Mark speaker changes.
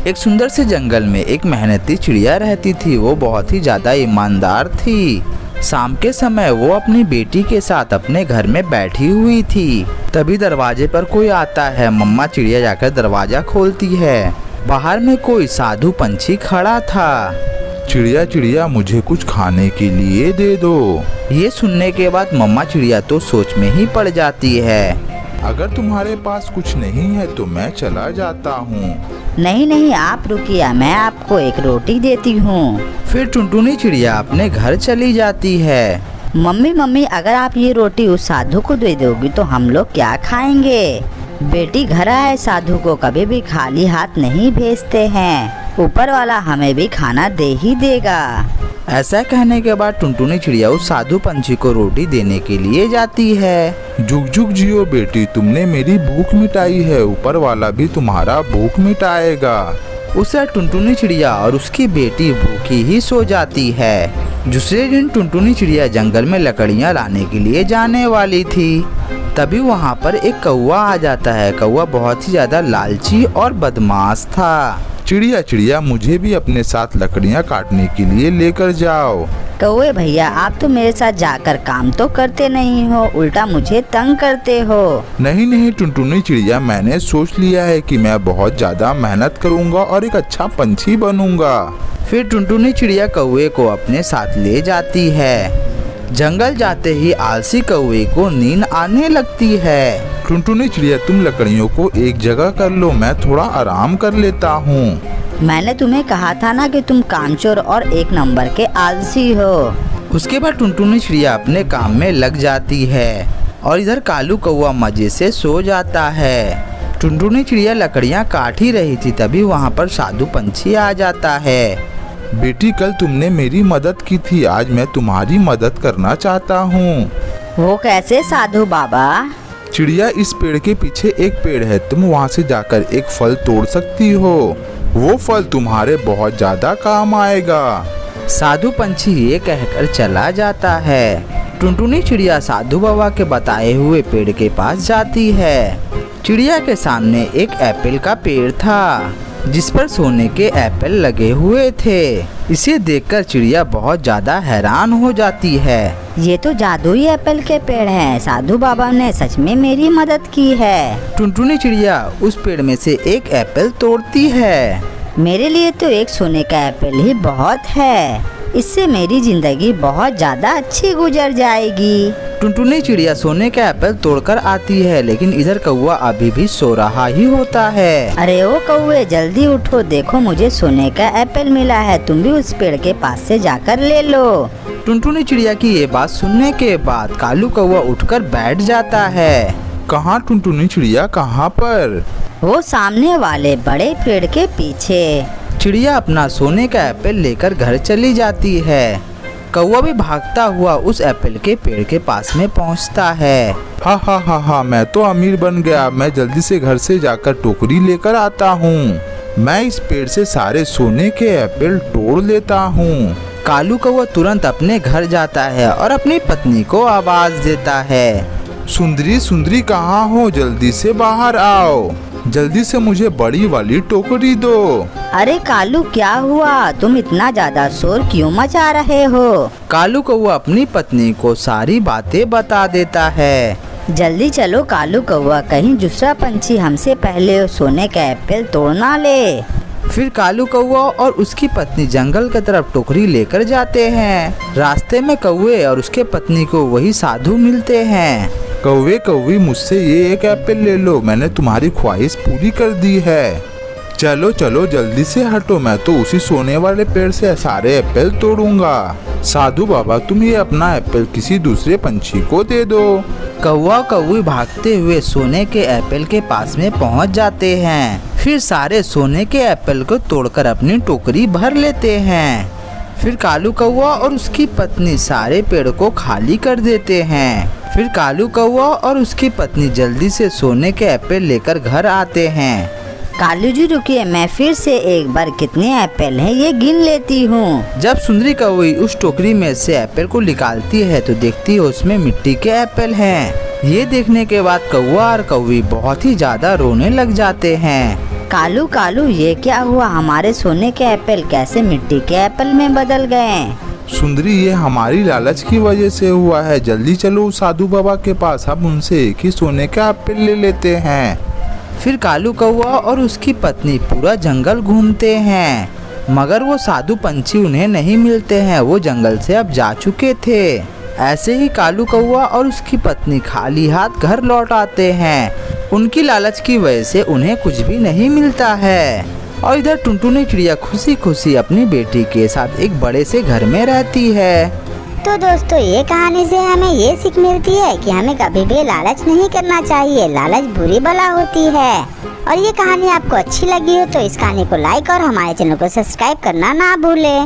Speaker 1: एक सुंदर से जंगल में एक मेहनती चिड़िया रहती थी। वो बहुत ही ज्यादा ईमानदार थी। शाम के समय वो अपनी बेटी के साथ अपने घर में बैठी हुई थी। तभी दरवाजे पर कोई आता है। मम्मा चिड़िया जाकर दरवाजा खोलती है। बाहर में कोई साधु पंछी खड़ा था।
Speaker 2: चिड़िया चिड़िया मुझे कुछ खाने के लिए दे दो।
Speaker 1: ये सुनने के बाद मम्मा चिड़िया तो सोच में ही पड़ जाती है।
Speaker 2: अगर तुम्हारे पास कुछ नहीं है तो मैं चला जाता हूँ।
Speaker 3: नहीं नहीं, आप रुकिए, मैं आपको एक रोटी देती हूँ।
Speaker 1: फिर टुनटुनी चिड़िया अपने घर चली जाती है।
Speaker 3: मम्मी, अगर आप ये रोटी उस साधु को दे दोगी तो हम लोग क्या खाएंगे? बेटी, घर आए साधु को कभी भी खाली हाथ नहीं भेजते हैं। ऊपर वाला हमें भी खाना दे ही देगा।
Speaker 1: ऐसा कहने के बाद टुनटुनी चिड़िया उस साधु पंछी को रोटी देने के लिए जाती है।
Speaker 2: जुग जुग जियो बेटी, तुमने मेरी भूख मिटाई है, ऊपर वाला भी तुम्हारा भूख मिटाएगा।
Speaker 1: उसे टुनटुनी चिड़िया और उसकी बेटी भूखी ही सो जाती है। दूसरे दिन टुनटुनी चिड़िया जंगल में लकड़ियाँ लाने के लिए जाने वाली थी। तभी वहाँ पर एक कौवा आ जाता है। कौवा बहुत ही ज्यादा लालची और बदमाश था।
Speaker 2: चिड़िया चिड़िया मुझे भी अपने साथ लकड़ियाँ काटने के लिए लेकर जाओ।
Speaker 3: कौवे भैया, आप तो मेरे साथ जाकर काम तो करते नहीं हो, उल्टा मुझे तंग करते हो।
Speaker 2: नहीं टुनटुनी चिड़िया, मैंने सोच लिया है कि मैं बहुत ज्यादा मेहनत करूँगा और एक अच्छा पंछी बनूंगा।
Speaker 1: फिर टुनटुनी चिड़िया कौवे को अपने साथ ले जाती है। जंगल जाते ही आलसी कौवे को नींद आने लगती है।
Speaker 2: टुनटुनी चिड़िया, तुम लकड़ियों को एक जगह कर लो, मैं थोड़ा आराम कर लेता हूँ।
Speaker 3: मैंने तुम्हें कहा था ना कि तुम कामचोर और एक नंबर के आलसी हो।
Speaker 1: उसके बाद टुनटुनी चिड़िया अपने काम में लग जाती है और इधर कालू कौवा मजे से सो जाता है। टुनटुनी चिड़िया लकड़ियाँ काट ही रही थी। तभी वहाँ पर साधु पंछी आ जाता है।
Speaker 2: बेटी, कल तुमने मेरी मदद की थी, आज मैं तुम्हारी मदद करना चाहता हूँ।
Speaker 3: वो कैसे साधु बाबा?
Speaker 2: चिड़िया, इस पेड़ के पीछे एक पेड़ है, तुम वहाँ से जाकर एक फल तोड़ सकती हो। वो फल तुम्हारे बहुत ज्यादा काम आएगा।
Speaker 1: साधु पंछी ये कहकर चला जाता है। टुनटुनी चिड़िया साधु बाबा के बताए हुए पेड़ के पास जाती है। चिड़िया के सामने एक एप्पल का पेड़ था जिस पर सोने के एप्पल लगे हुए थे। इसे देखकर चिड़िया बहुत ज्यादा हैरान हो जाती है।
Speaker 3: ये तो जादुई एप्पल के पेड़ हैं। साधु बाबा ने सच में मेरी मदद की है।
Speaker 1: टुनटुनी चिड़िया उस पेड़ में से एक एप्पल तोड़ती है।
Speaker 3: मेरे लिए तो एक सोने का एप्पल ही बहुत है। इससे मेरी जिंदगी बहुत ज्यादा अच्छी गुजर जाएगी।
Speaker 1: टुनटुनी चिड़िया सोने का एप्पल तोड़कर आती है, लेकिन इधर कौवा अभी भी सो रहा ही होता है।
Speaker 3: अरे ओ कौवे, जल्दी उठो, देखो मुझे सोने का एप्पल मिला है, तुम भी उस पेड़ के पास से जाकर ले लो।
Speaker 1: टुनटुनी चिड़िया की ये बात सुनने के बाद कालू कौवा उठकर बैठ जाता है।
Speaker 2: कहाँ टुनटुनी चिड़िया, कहाँ पर?
Speaker 3: वो सामने वाले बड़े पेड़ के पीछे।
Speaker 1: चिड़िया अपना सोने का एप्पल लेकर घर चली जाती है। कौवा भी भागता हुआ उस एप्पल के पेड़ के पास में पहुंचता है।
Speaker 2: हा, मैं तो अमीर बन गया। मैं जल्दी से घर से जाकर टोकरी लेकर आता हूँ। मैं इस पेड़ से सारे सोने के एप्पल तोड़ लेता हूँ।
Speaker 1: कालू कौवा तुरंत अपने घर जाता है और अपनी पत्नी को आवाज देता है।
Speaker 2: सुंदरी सुंदरी, कहाँ हो? जल्दी से बाहर आओ, जल्दी से मुझे बड़ी वाली टोकरी दो।
Speaker 3: अरे कालू, क्या हुआ? तुम इतना ज्यादा शोर क्यों मचा रहे हो?
Speaker 1: कालू कौवा अपनी पत्नी को सारी बातें बता देता है।
Speaker 3: जल्दी चलो कालू कौवा, कहीं दूसरा पंछी हमसे पहले सोने का एप्पल तोड़ ना ले।
Speaker 1: फिर कालू कौवा और उसकी पत्नी जंगल की तरफ टोकरी लेकर जाते हैं। रास्ते में कौवे और उसके पत्नी को वही साधु मिलते हैं।
Speaker 2: कौवे कौवी, मुझसे ये एक एप्पल ले लो, मैंने तुम्हारी ख्वाहिश पूरी कर दी है। चलो चलो जल्दी से हटो, मैं तो उसी सोने वाले पेड़ से सारे एप्पल तोड़ूंगा। साधु बाबा, तुम ये अपना एप्पल किसी दूसरे पंछी को दे दो।
Speaker 1: कौवा कौवी भागते हुए सोने के एप्पल के पास में पहुंच जाते हैं। फिर सारे सोने के एप्पल को तोड़कर अपनी टोकरी भर लेते हैं। फिर कालू कौवा और उसकी पत्नी सारे पेड़ को खाली कर देते हैं। फिर कालू कौवा और उसकी पत्नी जल्दी से सोने के एप्पल लेकर घर आते हैं।
Speaker 3: कालू जी रुकिए, मैं फिर से एक बार कितने एप्पल हैं ये गिन लेती हूँ।
Speaker 1: जब सुंदरी कौवी उस टोकरी में से एप्पल को निकालती है तो देखती है उसमें मिट्टी के एप्पल हैं। ये देखने के बाद कौवा और कौवी बहुत ही ज्यादा रोने लग जाते हैं।
Speaker 3: कालू कालू ये क्या हुआ, हमारे सोने के एप्पल कैसे मिट्टी के एप्पल में बदल गए।
Speaker 2: सुंदरी, ये हमारी लालच की वजह से हुआ है। जल्दी चलो उस साधु बाबा के पास, हम उनसे एक ही सोने का एप्पल ले लेते हैं।
Speaker 1: फिर कालू कौवा और उसकी पत्नी पूरा जंगल घूमते हैं, मगर वो साधु पंछी उन्हें नहीं मिलते हैं। वो जंगल से अब जा चुके थे। ऐसे ही कालू कौवा और उसकी पत्नी खाली हाथ घर लौट आते हैं। उनकी लालच की वजह से उन्हें कुछ भी नहीं मिलता है। और इधर टुनटुनी चिड़िया खुशी खुशी अपनी बेटी के साथ एक बड़े से घर में रहती है।
Speaker 4: तो दोस्तों, ये कहानी से हमें ये सीख मिलती है कि हमें कभी भी लालच नहीं करना चाहिए। लालच बुरी बला होती है। और ये कहानी आपको अच्छी लगी हो तो इस कहानी को लाइक और हमारे चैनल को सब्सक्राइब करना ना भूलें।